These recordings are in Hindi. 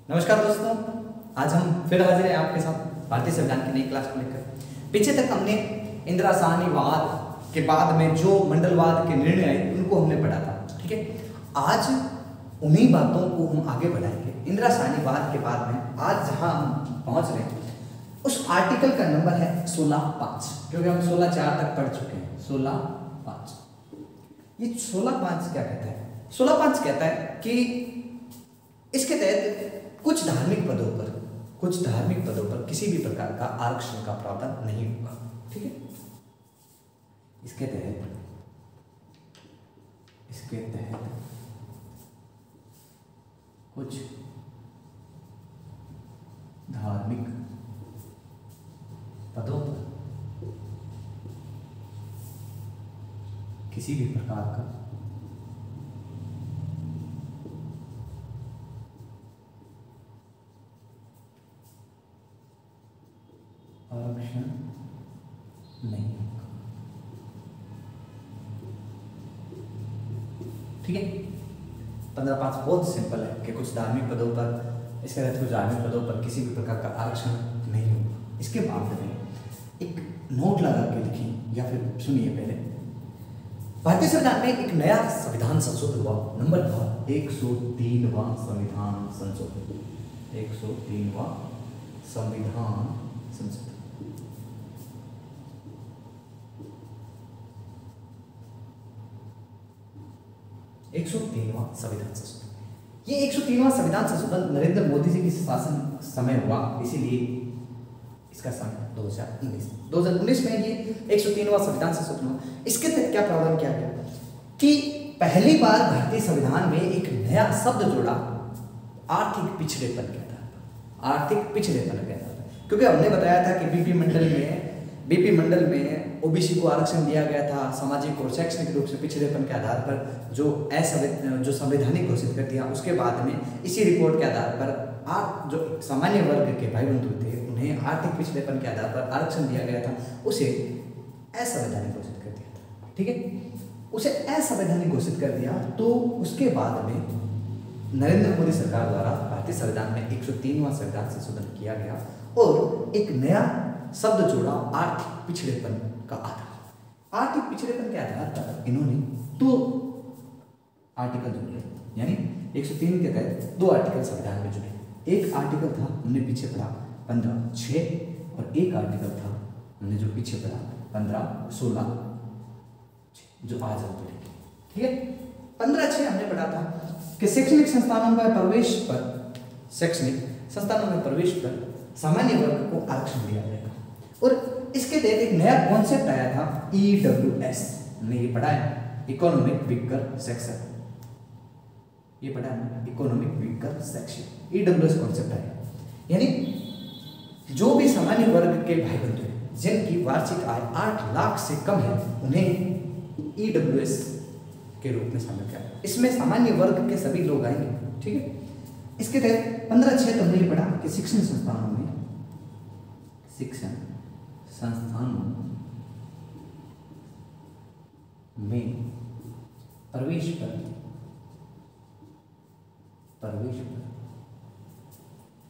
नमस्कार दोस्तों, आज हम फिर हाजिर हैं आपके साथ भारतीय संविधान की नई क्लास को लेकर। पीछे तक हमने इंदिरा साहनीवाद के बाद में जो मंडलवाद के निर्णय आए उनको हमने पढ़ा था, ठीक है। आज उन्हीं बातों को हम आगे बढ़ाएंगे। इंदिरा साहनीवाद के बाद में आज जहां हम पहुंच रहे हैं उस आर्टिकल का नंबर है 16(5), क्योंकि हम 16(4) तक पढ़ चुके हैं। 16(5) ये 16(5) क्या कहता है? 16(5) कहता है कि इसके तहत कुछ धार्मिक पदों पर किसी भी प्रकार का आरक्षण का प्रावधान नहीं होगा, ठीक है। इसके तहत कुछ धार्मिक पदों पर किसी भी प्रकार का आरक्षण नहीं होगा, ठीक है। 15(5) बहुत सिंपल है कि कुछ धार्मिक पदों पर, इसके तहत कुछ धार्मिक पदों पर किसी भी प्रकार का आरक्षण नहीं होगा। इसके मामले में एक नोट लगा के लिखिए या फिर सुनिए। पहले भारतीय संविधान में एक नया संविधान संशोधन हुआ, नंबर था 103वां संविधान संशोधन। 103वां संविधान संशोधन। संविधान संशोधन। ये 103वां संविधान संशोधन नरेंद्र मोदी जी के शासन समय हुआ, इसीलिए इसका समय 2019 में ये 103वां संविधान संशोधन हुआ। इसके तहत क्या प्रावधान किया गया कि पहली बार भारतीय संविधान में एक नया शब्द जोड़ा, आर्थिक पिछड़ेपन के आधार पर। आर्थिक पिछड़ेपन के आधार पर, क्योंकि हमने बताया था कि बीपी मंडल में ओबीसी को आरक्षण दिया गया था, सामाजिक और शैक्षणिक रूप से पिछड़ेपन के आधार पर जो संवैधानिक घोषित कर दिया। उसके बाद में इसी रिपोर्ट के आधार पर जो सामान्य वर्ग के भाई बंधु थे उन्हें आर्थिक पिछड़ेपन के आधार पर आरक्षण दिया गया था, उसे असंवैधानिक घोषित कर दिया था, ठीक है। उसे असंवैधानिक घोषित कर दिया, तो उसके बाद में नरेंद्र मोदी सरकार द्वारा भारतीय संविधान में 103वां संविधान संशोधन किया गया और एक नया शब्द जोड़ा, आर्थिक पिछड़ेपन का आधार। आर्थिक पिछड़ेपन के आधार पर इन्होंने 2 आर्टिकल जोड़े, यानी 103 के तहत 2 आर्टिकल संविधान में जुड़े। एक आर्टिकल था, हमने पीछे पढ़ा 15(6), और एक आर्टिकल था हमने जो पीछे पढ़ा 15(16), जो आज हम पढ़ेंगे, ठीक है। 15(6) हमने पढ़ा था कि शैक्षणिक संस्थानों में प्रवेश पर सामान्य वर्ग को आरक्षण दिया जाएगा। और इसके तहत एक नया कॉन्सेप्ट आया था, EWS। हमने ये पढ़ा है, इकोनॉमिक वीकर सेक्शन। ये पढ़ा है, economic weaker section. EWS concept आया, यानी जो भी सामान्य वर्ग के भाई बंधु हैं जिनकी वार्षिक आय 8 लाख से कम है, उन्हें EWS के रूप में शामिल किया। इसमें सामान्य वर्ग के सभी लोग आएंगे, ठीक है। इसके तहत 15(6) तो हमने ये पढ़ा कि शिक्षण संस्थानों में प्रवेश पर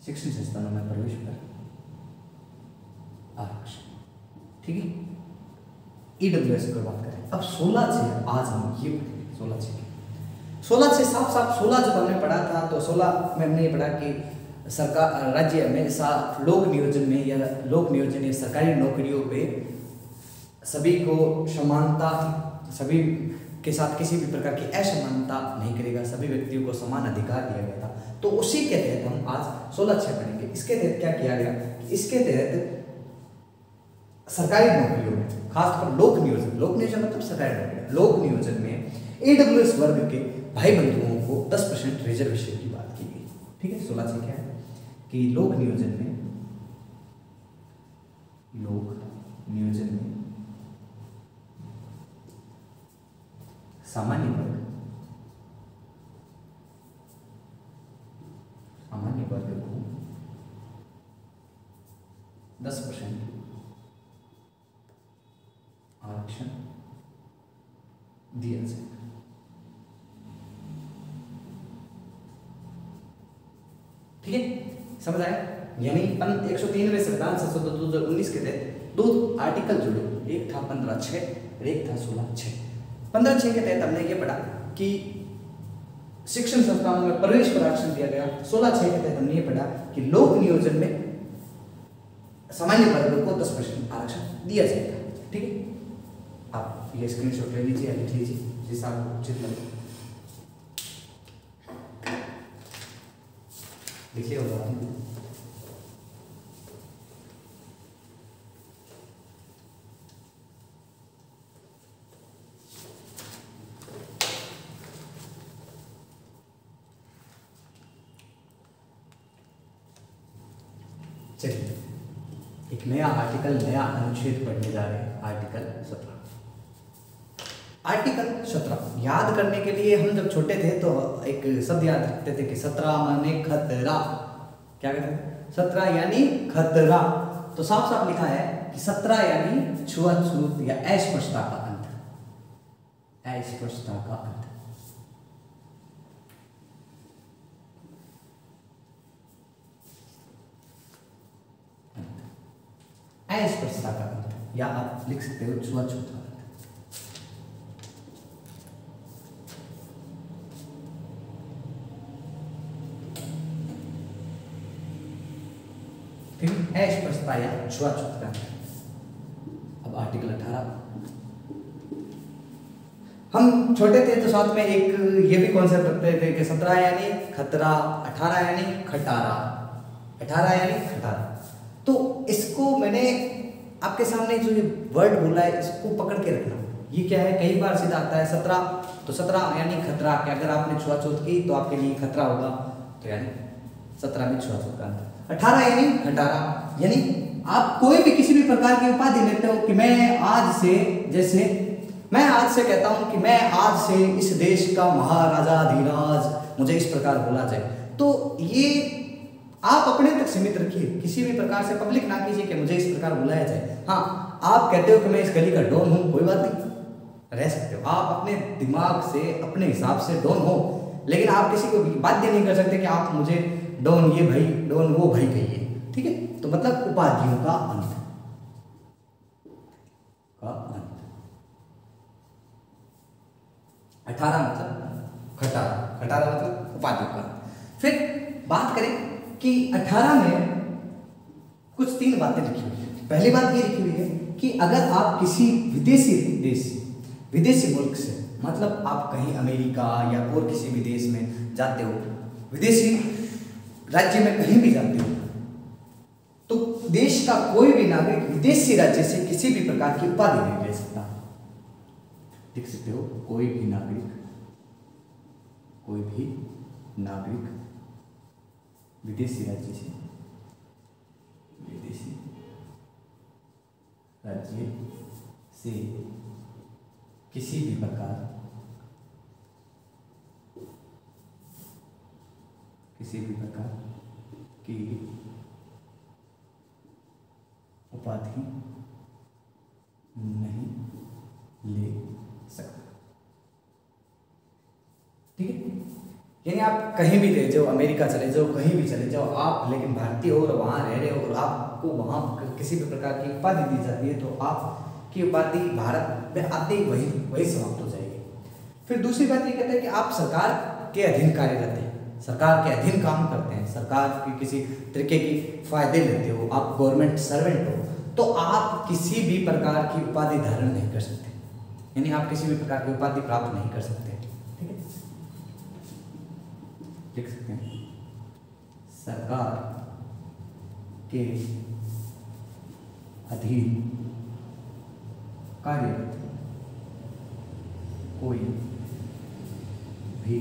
शिक्षण संस्थानों में प्रवेश पर आरक्षण, ठीक है। EWS की बात करें। अब 16 से आज हम ये 16 से साफ 16 जब हमने पढ़ा था तो 16 में हमने ये पढ़ा कि सरकार राज्य में लोक नियोजन या सरकारी नौकरियों पे सभी को समानता, सभी के साथ किसी भी प्रकार की असमानता नहीं करेगा, सभी व्यक्तियों को समान अधिकार दिया गया था। तो उसी के तहत हम आज 16(6) पढ़ेंगे। इसके तहत क्या किया गया? इसके तहत सरकारी नौकरियों में, खासकर लोक नियोजन मतलब सरकारी नौकरी, लोक नियोजन में EWS वर्ग के भाई बंधुओं को 10% रिजर्वेशन की बात की गई, ठीक है। 16(6) क्या है कि लोक नियोजन में सामान्य वर्ग को 10% आरक्षण दिया जाएगा। ठीक है, समझ आया? यानी 193वें संविधान संशोधन 2019 के तहत 2 आर्टिकल जुड़े, एक था 15(6) और एक था 16(6). 15(6) के तहत हमने ये पढ़ा कि शिक्षण संस्थानों में प्रवेश पर आरक्षण दिया गया। 16(6) के तहत हमने ये पढ़ा कि लोक नियोजन में सामान्य वर्ग को 10% आरक्षण दिया जाएगा। ठीक है, आप ये स्क्रीनशॉट ले लीजिए, लिख लीजिए जिस आपको उचित लगे, लिखिए होगा आपने। चलिए एक नया आर्टिकल, नया अनुच्छेद पढ़ने जा रहे हैं। आर्टिकल 17। आर्टिकल 17 याद करने के लिए हम जब छोटे थे तो एक शब्द याद रखते थे कि 17 माने खतरा। क्या कहते हैं? 17 यानी खतरा। तो साफ साफ लिखा है कि 17 यानी छुआछूत या अस्पृश्यता का अंत, अस्पृश्यता का अंत। अस्पृश्यता का अंत, या आप लिख सकते हो छुआछूत का अंत। ठीक है, अस्पृश्यता या छुआछूत का अंत। अब आर्टिकल 18। हम छोटे थे तो साथ में एक ये भी कॉन्सेप्ट रखते थे कि 17 यानी खतरा, 18 यानी खटारा, 18 यानी खटारा। तो इसको मैंने आपके सामने जो ये वर्ड बोला है इसको पकड़ के रखना। ये क्या है, कई बार सीधा आता है 17, तो 17 यानी खतरा, कि अगर आपने छुआछूत की तो आपके लिए खतरा होगा, तो यानी 17 में छुआछूत का अंत। 18 यानी खटारा, यानी आप कोई भी किसी भी प्रकार की उपाधि लेते हो कि मैं आज से, जैसे मैं आज से कहता हूं कि मैं आज से इस देश का महाराजा धीराज, मुझे इस प्रकार बोला जाए, तो ये आप अपने तक सीमित रखिए, किसी भी प्रकार से पब्लिक ना कीजिए कि मुझे इस प्रकार बुलाया जाए। हाँ, आप कहते हो कि मैं इस गली का डॉन हूं, कोई बात नहीं, रह सकते हो आप अपने दिमाग से, अपने हिसाब से डॉन हो, लेकिन आप किसी को बाध्य नहीं कर सकते कि आप मुझे डॉन ये भाई, डॉन वो भाई कहिए। ठीक है, तो मतलब उपाधियों का अंत, का अंत। 18 मतलब खटारा, खटारा मतलब उपाधियों का। फिर बात करें कि 18 में कुछ 3 बातें लिखी हुई है। पहली बात ये लिखी हुई है कि अगर आप किसी विदेशी देश, विदेशी मुल्क से, मतलब आप कहीं अमेरिका या और किसी भी देश में जाते हो, विदेशी राज्य में कहीं भी जाते हो, तो देश का कोई भी नागरिक विदेशी राज्य से किसी भी प्रकार की उपाधि नहीं ले सकता। लिख सकते हो, कोई भी नागरिक, कोई भी नागरिक विदेशी राज्य से, विदेशी राज्य से किसी भी प्रकार, किसी भी प्रकार की उपाधि नहीं ले सकता। ठीक है, यानी आप कहीं भी ले जाओ, अमेरिका चले जाओ, कहीं भी चले जाओ आप, लेकिन भारतीय हो और वहाँ रह रहे हो और आपको वहाँ किसी भी प्रकार की उपाधि दी जाती है, तो आपकी उपाधि भारत में आते ही वही समाप्त हो जाएगी। फिर दूसरी बात ये कहते हैं कि आप सरकार के अधीन कार्यरत हैं, सरकार के अधीन काम करते हैं, सरकार के किसी तरीके की फायदे लेते हो, आप गवर्नमेंट सर्वेंट हो, तो आप किसी भी प्रकार की उपाधि धारण नहीं कर सकते, यानी आप किसी भी प्रकार की उपाधि प्राप्त नहीं कर सकते। ठीक है, लिख सकते हैं, सरकार के अधीन कार्यरत कोई भी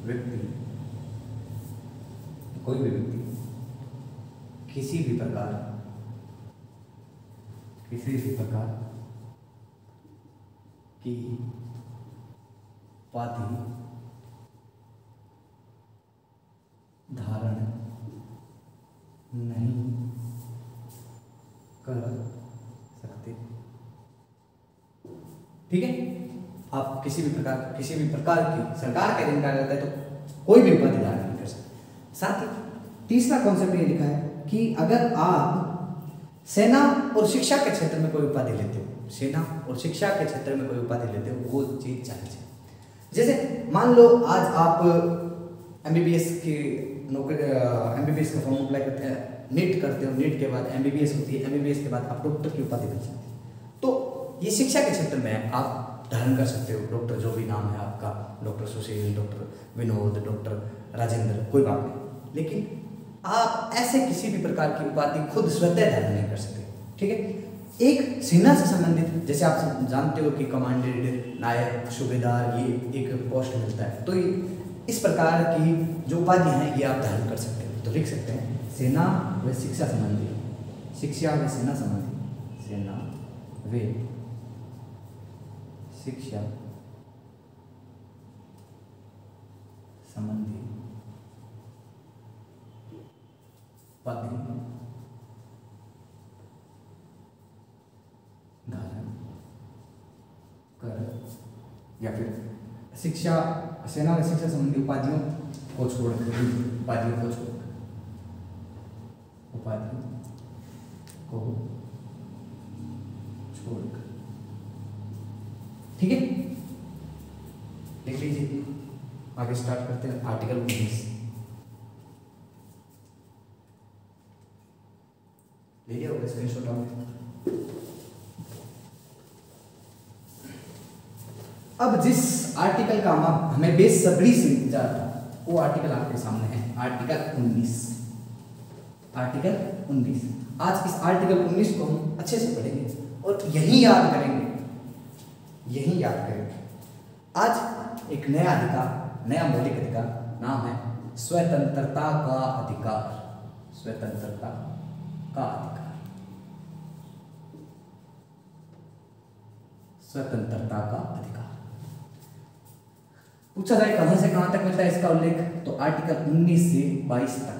व्यक्ति, कोई भी व्यक्ति किसी भी प्रकार की उपाधि धारण नहीं कर सकते। ठीक है, आप किसी भी प्रकार की सरकार के अधीन कार्यरत है तो कोई भी उपाधि धारण नहीं कर सकते। साथ ही तीसरा कॉन्सेप्ट ये लिखा है कि अगर आप सेना और शिक्षा के क्षेत्र में कोई उपाधि लेते हो, सेना और शिक्षा के क्षेत्र में कोई उपाधि लेते हो, वो चीज जायज है। जैसे मान लो आज आप एमबीबीएस की नौकरी, एमबीबीएस का फॉर्म अप्लाई करते हैं, नीट करते हो, नीट के बाद एमबीबीएस होती है, एमबीबीएस के बाद आप डॉक्टर की उपाधि बन जाती है। तो ये शिक्षा के क्षेत्र में आप धारण कर सकते हो डॉक्टर, जो भी नाम है आपका, डॉक्टर सुशील, डॉक्टर विनोद, डॉक्टर राजेंद्र, कोई बात नहीं, लेकिन आप ऐसे किसी भी प्रकार की उपाधि खुद स्वतः धारण नहीं कर सकते। ठीक है, एक सेना से संबंधित, जैसे आप जानते हो कि कमांडेंट, नायक, सूबेदार, ये एक पोस्ट मिलता है, तो इस प्रकार की जो उपाधियां हैं ये आप धारण कर सकते हो। तो लिख सकते हैं सेना व शिक्षा संबंधी, शिक्षा व सेना संबंधी, सेना व शिक्षा संबंधी उपाधि धारण कर, या फिर शिक्षा, सेना व शिक्षा संबंधी उपाधियों को छोड़कर, उपाधियों को छोड़कर, उपाधियों को छोड़कर। ठीक है, लिख लीजिए। आगे स्टार्ट करते हैं। आर्टिकल 19 ले लिया होगा स्क्रीनशॉट आपने। अब जिस आर्टिकल का हमें बेसब्री से इंतजार था, वो आर्टिकल आपके सामने है, आर्टिकल 19। आर्टिकल 19, आज इस आर्टिकल 19 को हम अच्छे से पढ़ेंगे और यही याद करेंगे, यही याद करेंगे। आज एक नया अधिकार, नया मौलिक अधिकार, नाम है स्वतंत्रता का अधिकार। स्वतंत्रता का अधिकार, स्वतंत्रता का अधिकार। पूछा जाए कहां से कहां तक मिलता है इसका उल्लेख, तो आर्टिकल 19 से 22 तक,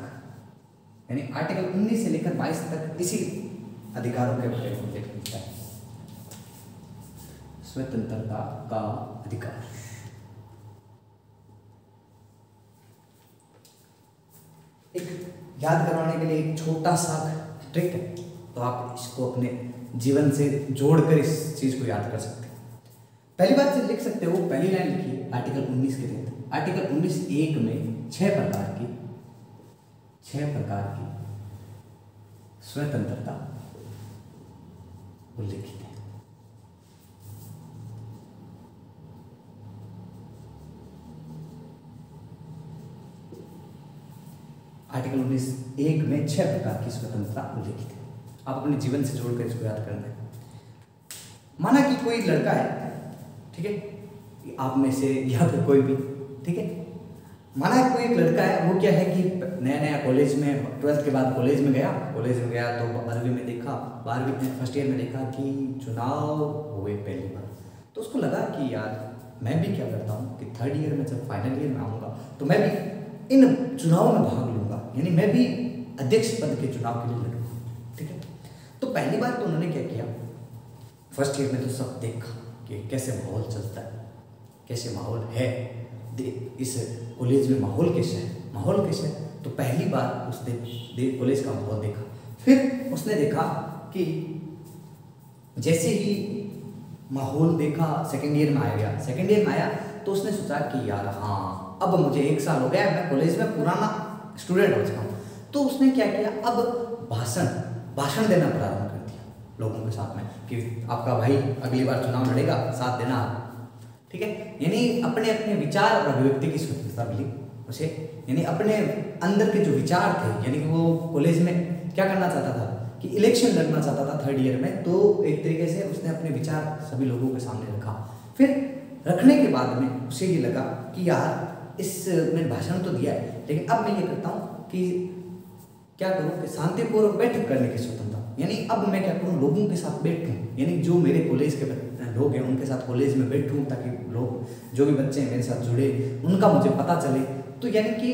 यानी आर्टिकल 19 से लेकर 22 तक इसी अधिकारों के बारे में उल्लेख मिलता है। स्वतंत्रता का अधिकार। एक याद करवाने के लिए एक छोटा सा ट्रिक है, तो आप इसको अपने जीवन से जोड़कर इस चीज को याद कर सकते हैं। पहली बात से लिख सकते हो, पहली लाइन लिखिए आर्टिकल 19 के तहत। आर्टिकल 19(1) में 6 प्रकार की स्वतंत्रता उल्लेखित है। आर्टिकल 19(1) में 6 प्रकार की स्वतंत्रता उल्लेखित है। आप अपने जीवन से जोड़कर इसको याद करना है। माना कि कोई लड़का है, ठीक है, आप में से या फिर कोई भी, ठीक है, माना कोई एक लड़का है, वो क्या है कि नया नया कॉलेज में, 12th के बाद कॉलेज में गया तो 12वीं में देखा, 12वीं फर्स्ट ईयर में देखा कि चुनाव हुए पहली बार, तो उसको लगा कि यार मैं भी क्या करता हूँ कि 3rd ईयर में जब फाइनल ईयर में आऊँगा तो मैं भी इन चुनावों में भाग लूँगा, यानी मैं भी अध्यक्ष पद के चुनाव के लिए लड़ूँगा। ठीक है, तो पहली बार तो उन्होंने क्या किया, फर्स्ट ईयर में तो सब देखा कि कैसे माहौल चलता है, कैसे माहौल है, इस कॉलेज में माहौल कैसा है, तो पहली बार उसने कॉलेज का माहौल देखा। फिर उसने देखा कि जैसे ही माहौल देखा, सेकेंड ईयर में आया तो उसने सोचा कि यार हाँ, अब मुझे 1 साल हो गया, मैं कॉलेज में पुराना स्टूडेंट हो चुका हूँ। तो उसने क्या किया, अब भाषण देना प्रारंभ कर दिया लोगों के साथ में कि आपका भाई अगली बार चुनाव लड़ेगा, साथ देना। ठीक है, यानी अपने अपने विचार और अभिव्यक्ति की स्वतंत्रता मिली उसे, यानी अपने अंदर के जो विचार थे, यानी कि वो कॉलेज में क्या करना चाहता था कि इलेक्शन लड़ना चाहता था 3rd ईयर में, तो एक तरीके से उसने अपने विचार सभी लोगों के सामने रखा। फिर रखने के बाद में उसे ये लगा कि यार मैंने भाषण तो दिया है, लेकिन अब मैं ये करता हूँ कि क्या करूँ कि शांतिपूर्वक बैठक करने की स्वतंत्रता, यानी अब मैं क्या करूँ, लोगों के साथ बैठूँ, यानी जो मेरे कॉलेज के लोग हैं उनके साथ कॉलेज में बैठूँ, ताकि लोग जो भी बच्चे हैं मेरे साथ जुड़े, उनका मुझे पता चले। तो यानी कि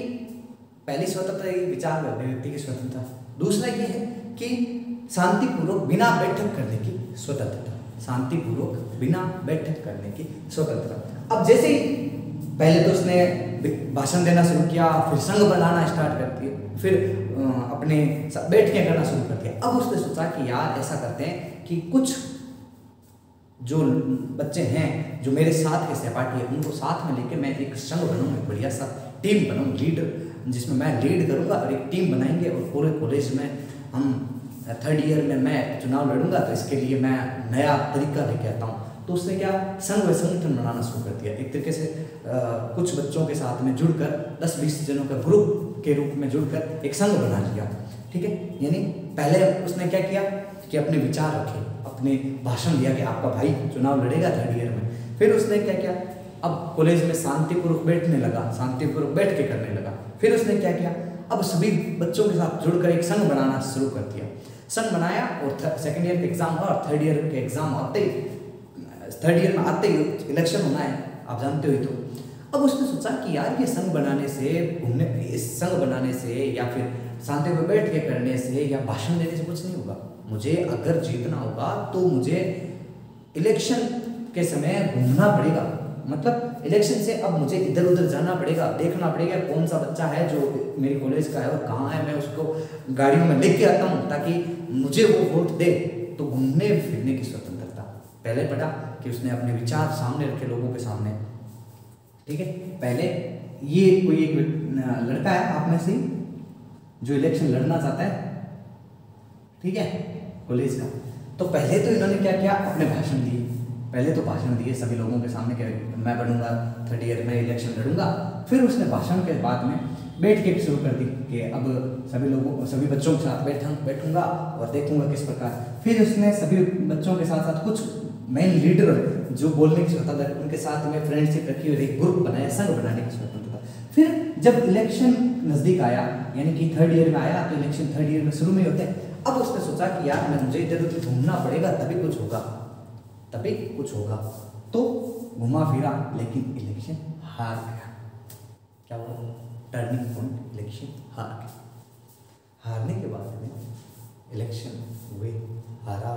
पहली स्वतंत्रता ये विचार अभिव्यक्ति की स्वतंत्रता। दूसरा ये है कि शांतिपूर्वक बिना बैठक करने की स्वतंत्रता, शांतिपूर्वक बिना बैठक करने की स्वतंत्रता। अब जैसे ही पहले तो उसने भाषण देना शुरू किया, फिर संघ बनाना स्टार्ट कर दिया, फिर अपने बैठकें करना शुरू कर दिया। अब उसने सोचा कि यार ऐसा करते हैं कि कुछ जो बच्चे हैं जो मेरे साथ के सहपाठी है उनको साथ में लेके मैं एक संघ बनाऊंगा, बढ़िया सा टीम बनाऊँ, लीडर जिसमें मैं लीड करूंगा और एक टीम बनाएंगे और पूरे कॉलेज में हम 3rd ईयर में मैं चुनाव लड़ूंगा, तो इसके लिए मैं नया तरीका लेके आता हूँ। तो उसने क्या संघ व संगठन बनाना शुरू कर दिया। एक तरीके से कुछ बच्चों के साथ में जुड़कर 10-20 जनों का ग्रुप के रूप में जुड़कर एक संघ बना लिया, ठीक है। यानी पहले उसने क्या किया कि अपने विचार रखे, अपने भाषण दिया कि आपका भाई चुनाव लड़ेगा 3rd ईयर में। फिर उसने क्या किया, अब कॉलेज में शांतिपूर्वक बैठने लगा, शांतिपूर्वक बैठ के करने लगा। फिर उसने क्या किया, अब सभी बच्चों के साथ जुड़कर एक संघ बनाना शुरू कर दिया। संघ बनाया और 2nd ईयर का एग्जाम हुआ और 3rd ईयर के एग्जाम आते ही 3rd ईयर में आते ही इलेक्शन होना है, आप जानते हो। तो अब उसने सोचा कि यार ये संघ बनाने से, इस संघ बनाने से या फिर शांति में बैठ के करने से या भाषण देने से कुछ नहीं होगा। मुझे अगर जीतना होगा तो मुझे इलेक्शन के समय घूमना पड़ेगा, मतलब इलेक्शन से अब मुझे इधर उधर जाना पड़ेगा, देखना पड़ेगा कौन सा बच्चा है जो मेरी कॉलेज का है और कहाँ है, मैं उसको गाड़ियों में लेके आता हूँ ताकि मुझे वो वोट दे। तो घूमने फिरने की स्वतंत्रता पहले पढ़ा कि उसने अपने विचार सामने रखे लोगों के सामने, ठीक है। पहले ये कोई एक लड़का है आप में से जो इलेक्शन लड़ना चाहता है, ठीक है, कॉलेज का। तो पहले तो इन्होंने क्या किया, अपने भाषण दिए, पहले तो भाषण दिए सभी लोगों के सामने कि मैं बनूंगा 3rd ईयर में इलेक्शन लड़ूंगा। फिर उसने भाषण के बाद में बैठ के शुरू कर दी कि अब सभी बच्चों के साथ बैठूंगा और देखूंगा किस प्रकार। फिर उसने सभी बच्चों के साथ साथ कुछ मेन लीडर जो बोलने की स्वतंत्रता है उनके साथ में फ्रेंडशिप रखी और एक ग्रुप बनाया, संघ बनाने की स्वतंत्रता। फिर जब इलेक्शन नजदीक आया, यानी कि 3rd ईयर में आया, तो इलेक्शन 3rd ईयर में शुरू में होते हैं। अब उसने सोचा कि यार मुझे इधर उधर घूमना पड़ेगा तभी कुछ होगा, तभी कुछ होगा। तो घुमा फिरा लेकिन इलेक्शन हार गया। क्या हुआ, टर्निंग पॉइंट, इलेक्शन हार गया। हारने के बाद में इलेक्शन हुए, हारा,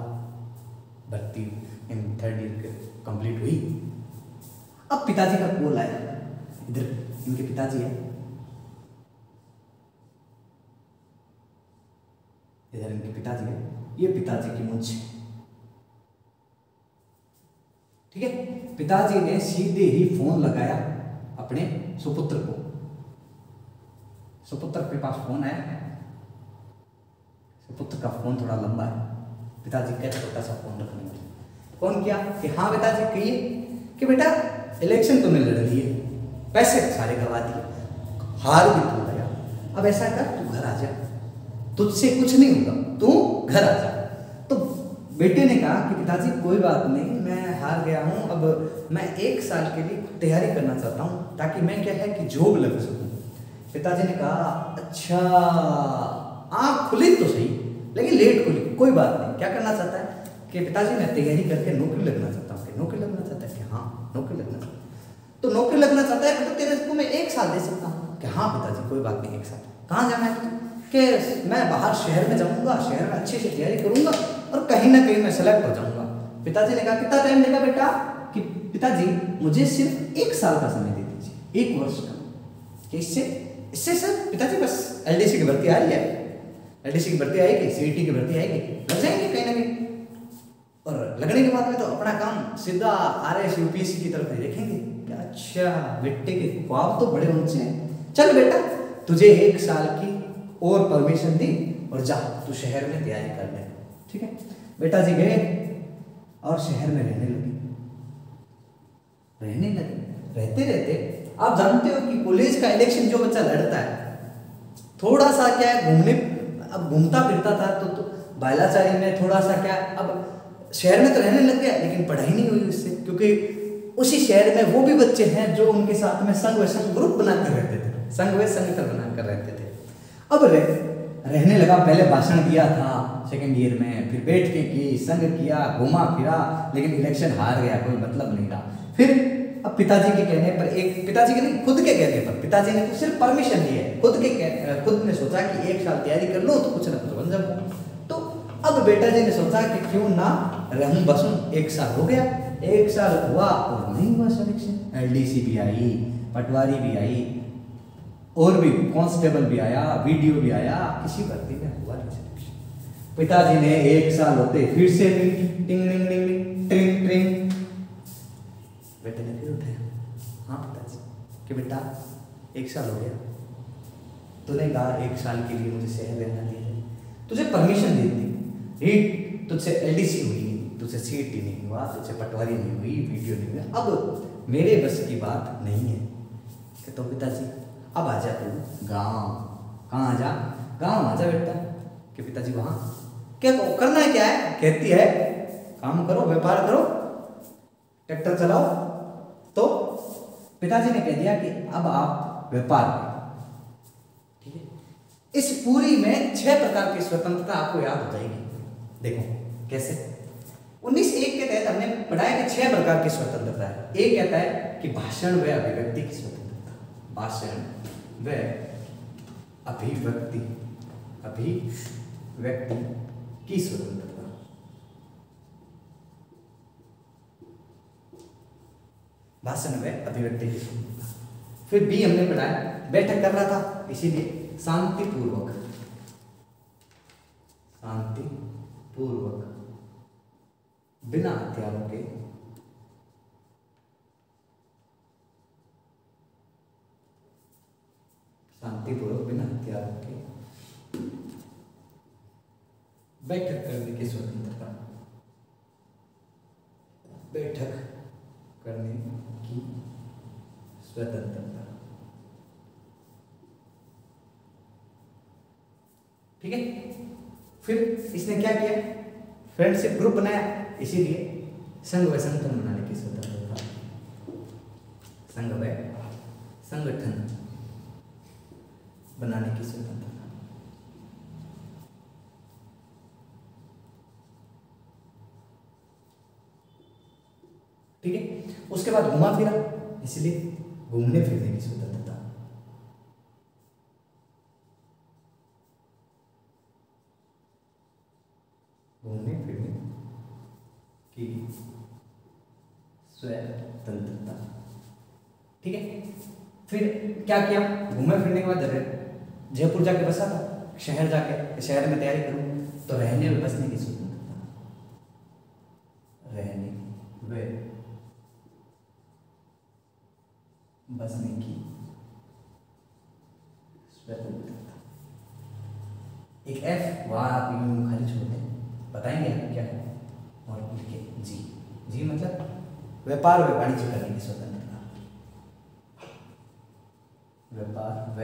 भर्ती इन 3rd ईयर कंप्लीट हुई। अब पिताजी का कॉल आया, इधर इनके पिताजी है, इधर इनके पिताजी है, ये पिताजी की मुझ, ठीक है। पिताजी ने सीधे ही फोन लगाया अपने सुपुत्र को। सुपुत्र के पास फोन आया, सुपुत्र का फोन थोड़ा लंबा है, पिताजी का छोटा सा फोन रखने वाले फोन किया कि हाँ पिताजी कहिए कि बेटा इलेक्शन तुमने लड़ लिए, पैसे सारे गवा दिए, हार भी तू गया, अब ऐसा कर तू घर आ जा, तुझसे कुछ नहीं होगा, तू घर आ जा। तो बेटे ने कहा कि पिताजी कोई बात नहीं, मैं हार गया हूँ, अब मैं 1 साल के लिए तैयारी करना चाहता हूँ ताकि मैं क्या है कि जॉब लग सकूँ। पिताजी ने कहा अच्छा, आँख खुली तो सही लेकिन लेट खुली, कोई बात नहीं, क्या करना चाहता है कि पिताजी मैं तैयारी करके नौकरी लगना चाहता हूँ। नौकरी लगना चाहता है कि हाँ नौकरी लगना चाहता है, तो नौकरी लगना चाहता है तो तेरे को मैं 1 साल दे सकता हूँ कि हाँ पिताजी कोई बात नहीं 1 साल। कहाँ जाना है कि मैं बाहर शहर में जाऊँगा, शहर में अच्छे से तैयारी करूँगा और कहीं ना कहीं मैं सेलेक्ट हो जाऊँगा। पिताजी ने कहा कितना टाइम लेगा बेटा, कि पिताजी मुझे सिर्फ 1 साल का समय दे दीजिए, 1 वर्ष का, कि इससे सर पिताजी बस LDC की भर्ती आ रही है, LDC की भर्ती आएगी, CET की भर्ती आएगी, लग जाएंगे कहीं ना कहीं, और लगने के बाद में तो अपना काम सीधा RS UPSC की तरफ देखेंगे। क्या अच्छा बेटे के ख्वाब तो बड़े ऊंचे हैं, चल बेटा तुझे 1 साल की और परमिशन दी और जा तू शहर में तैयारी कर ले, ठीक है। बेटा जी गए और शहर में रहने लगे। रहते रहते आप जानते हो कि कॉलेज का इलेक्शन जो बच्चा लड़ता है थोड़ा सा क्या है घूमने, अब घूमता फिरता था तो बालाचारी में थोड़ा सा क्या, अब शहर में तो रहने लग गया लेकिन पढ़ाई नहीं हुई उससे, क्योंकि उसी शहर में वो भी बच्चे हैं जो उनके साथ में संघ ग्रुप बनाकर रहते थे, संगठन बनाकर रहते थे। अब रहने लगा, पहले भाषण दिया था 2nd ईयर में, फिर बैठ के की, संघ किया, घुमा फिरा, लेकिन इलेक्शन हार गया, कोई मतलब नहीं रहा। फिर अब पिताजी के कहने पर, एक पिताजी के नहीं खुद के कहने पर, पिताजी ने तो सिर्फ परमिशन दी है, खुद ने सोचा कि 1 साल तैयारी कर लो तो कुछ ना कुछ बन जाऊँ। तो अब बेटा जी ने सोचा कि क्यों ना रहूं बसूं, 1 साल हो गया, 1 साल हुआ और नहीं हुआ सिलेक्शन, LDC भी आई, पटवारी भी आई और भी कांस्टेबल भी आया, वीडियो भी आया, किसी भर्ती में हुआ नहीं सिलेक्शन। पिताजी ने 1 साल होते फिर से टिंग टिंग टिंग टिंग ट्रिंग ट्रिंग, बेटे ने फिर उठाया, हाँ पिताजी कि बेटा 1 साल हो गया, तूने कहा 1 साल के लिए मुझे शहर रहना नहीं है, तुझे परमिशन दे दी, तुझसे एलडीसी हुई, तुझसे सीटी नहीं हुआ, तुझसे पटवारी नहीं हुई, वीडियो नहीं हुआ, अब मेरे बस की बात नहीं है। तो पिताजी अब आ जा तू गाँव। कहाँ आ जा? गाँव आ जा बेटा। कि पिताजी वहाँ क्या करना है, क्या है? कहती है काम करो, व्यापार करो, ट्रैक्टर चलाओ। तो पिताजी ने कह दिया कि अब आप व्यापार करो, ठीक है। इस पूरी में 6 प्रकार की स्वतंत्रता आपको याद हो जाएगी। देखो कैसे 19(1) के तहत हमने पढ़ाया कि 6 प्रकार की स्वतंत्रता है। एक कहता है कि भाषण व अभिव्यक्ति की स्वतंत्रता, भाषण व अभिव्यक्ति की स्वतंत्रता। भाषण व अभिव्यक्ति की स्वतंत्रता। फिर बी हमने पढ़ाया, बैठक कर रहा था इसीलिए शांतिपूर्वक बिना हथियारों के बैठक करने की स्वतंत्रता, बैठक करने की स्वतंत्रता, ठीक है। फिर इसने क्या किया, फ्रेंडशिप ग्रुप बनाया, इसीलिए संघ व संगठन बनाने की स्वतंत्रता, संघ व संगठन बनाने की स्वतंत्रता, ठीक है। उसके बाद घुमा फिरा, इसलिए घूमने फिरने की स्वतंत्रता, घूमने फिरने की स्वतंत्रता, ठीक है। फिर क्या किया, घूमने फिरने के बाद जयपुर जाके बसा था, शहर जाके शहर में तैयारी करूं, तो रहने व बसने की स्वतंत्रता, रहने व बसने की स्वतंत्रता। एक एफ वहां आप यूं खाली छोड़ दें, बताएंगे आप क्या है, और लिखे जी। जी मतलब व्यापार व वाणिज्य करने की स्वतंत्रता, व्यापार व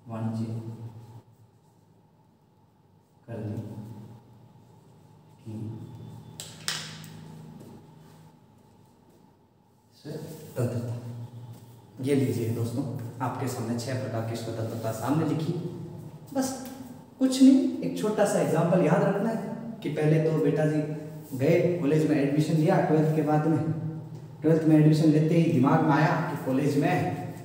वाणिज्य करने की स्वतंत्रता। ये लीजिए दोस्तों, आपके सामने 6 प्रकार की स्वतंत्रता सामने लिखी। बस कुछ नहीं, एक छोटा सा एग्जाम्पल याद रखना है कि पहले तो बेटा जी गए कॉलेज में एडमिशन लिया, 12th के बाद में 12th में एडमिशन लेते ही दिमाग में आया कि कॉलेज में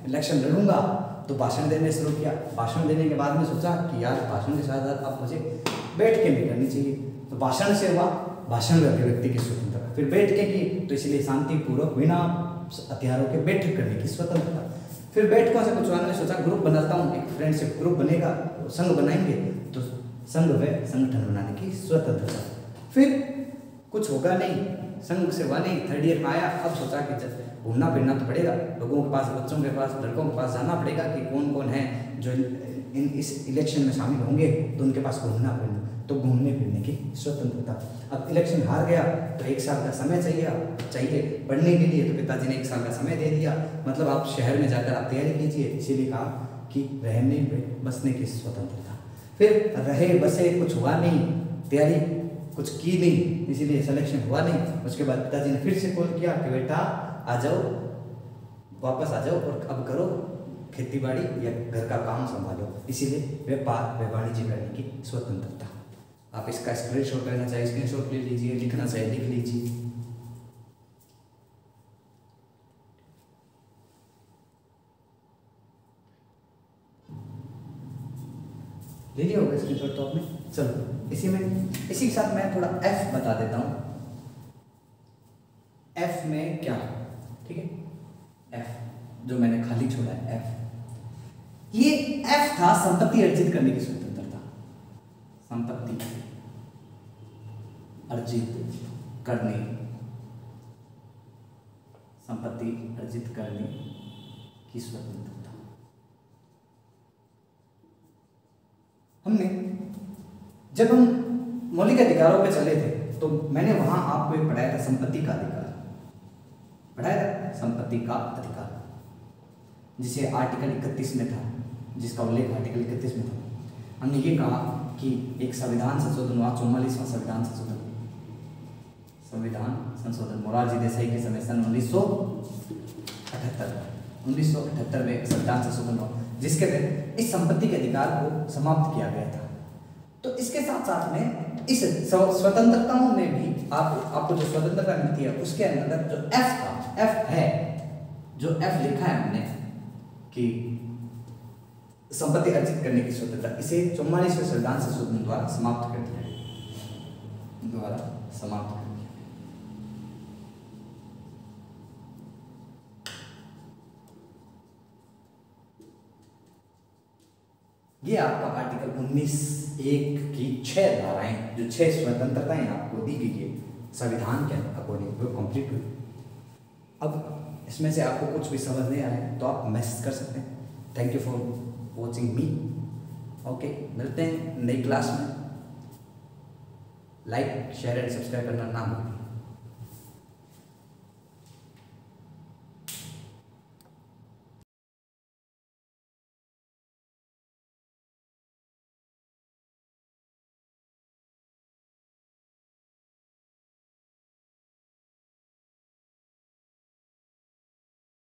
इलेक्शन लड़ूंगा, तो भाषण देने शुरू किया। भाषण देने के बाद में सोचा कि यार भाषण के साथ साथ अब मुझे बैठ के भी करनी चाहिए, तो भाषण से हुआ भाषण व अभिव्यक्ति की स्वतंत्रता। फिर बैठ के की, तो इसलिए शांतिपूर्वक बिना हथियारों के बैठक करने की स्वतंत्रता। फिर बैठकों से कुछ ने सोचा ग्रुप बनाता हूँ, एक फ्रेंडशिप ग्रुप बनेगा, संघ बनाएंगे, तो संघ व संगठन बनाने की स्वतंत्रता। फिर कुछ होगा नहीं, संघ से हुआ नहीं, 3rd ईयर में आया, अब सोचा कि घूमना फिरना तो पड़ेगा, लोगों के पास, बच्चों के पास, लड़कों के पास जाना पड़ेगा कि कौन कौन है जो इस इलेक्शन में शामिल होंगे, तो उनके पास घूमना फिरना, तो घूमने फिरने की स्वतंत्रता। अब इलेक्शन हार गया तो 1 साल का समय चाहिए पढ़ने के लिए, तो पिताजी ने 1 साल का समय दे दिया, मतलब आप शहर में जाकर आप तैयारी कीजिए, इसीलिए कहा कि रहने बसने की स्वतंत्रता। फिर रहे बसे, कुछ हुआ नहीं, तैयारी कुछ की नहीं, इसीलिए सिलेक्शन हुआ नहीं। उसके बाद पिताजी ने फिर से कॉल किया कि बेटा आ जाओ, वापस आ जाओ और अब करो खेती बाड़ी या घर का काम संभालो, इसीलिए व्यापार व वाणिज्य करने की स्वतंत्रता। आप इसका स्क्रीनशॉट लेना चाहिए, स्क्रीनशॉट ले लीजिए, लिखना चाहिए लिख लीजिए। ले लिया होगा स्क्रीनशॉट तो आपने, चलो इसी के साथ मैं थोड़ा एफ बता देता हूँ, एफ में क्या, ठीक है, एफ जो मैंने खाली छोड़ा है एफ, ये एफ था संपत्ति अर्जित करने की स्वतंत्रता, संपत्ति अर्जित करने, संपत्ति अर्जित करने की स्वतंत्रता। हमने जब हम मौलिक अधिकारों पे चले थे तो मैंने वहां आपको एक पढ़ाया था संपत्ति का अधिकार, पढ़ाया था संपत्ति का अधिकार, जिसे आर्टिकल 31 में था, जिसका उल्लेख आर्टिकल 31 में था। हमने ये कहा कि एक संविधान संशोधन हुआ, 44वां संविधान संशोधन, संविधान संशोधन मोरारजी देसाई के समय सन 1978 में संविधान संशोधन हुआ, जिसके तहत इस संपत्ति के अधिकार को समाप्त किया गया था। तो इसके साथ साथ में इस स्वतंत्रताओं में भी आपको जो स्वतंत्रता मिलती है उसके अंदर जो एफ था, एफ है, जो एफ लिखा है हमने कि संपत्ति अर्जित करने की स्वतंत्रता, इसे 44वें संविधान संशोधन द्वारा समाप्त कर दिया गया, द्वारा समाप्त कर दिया। ये आपका आर्टिकल 19(1) की 6 धाराएं, जो 6 स्वतंत्रताएं आपको दी गई है संविधान के अकॉर्डिंग, वो कंप्लीट हुई। अब इसमें से आपको कुछ भी समझ नहीं आया तो आप मैसेज कर सकते हैं। Thank you for watching me. Okay, मिलते हैं नई क्लास में। लाइक, शेयर एंड सब्सक्राइब करना ना भूलें।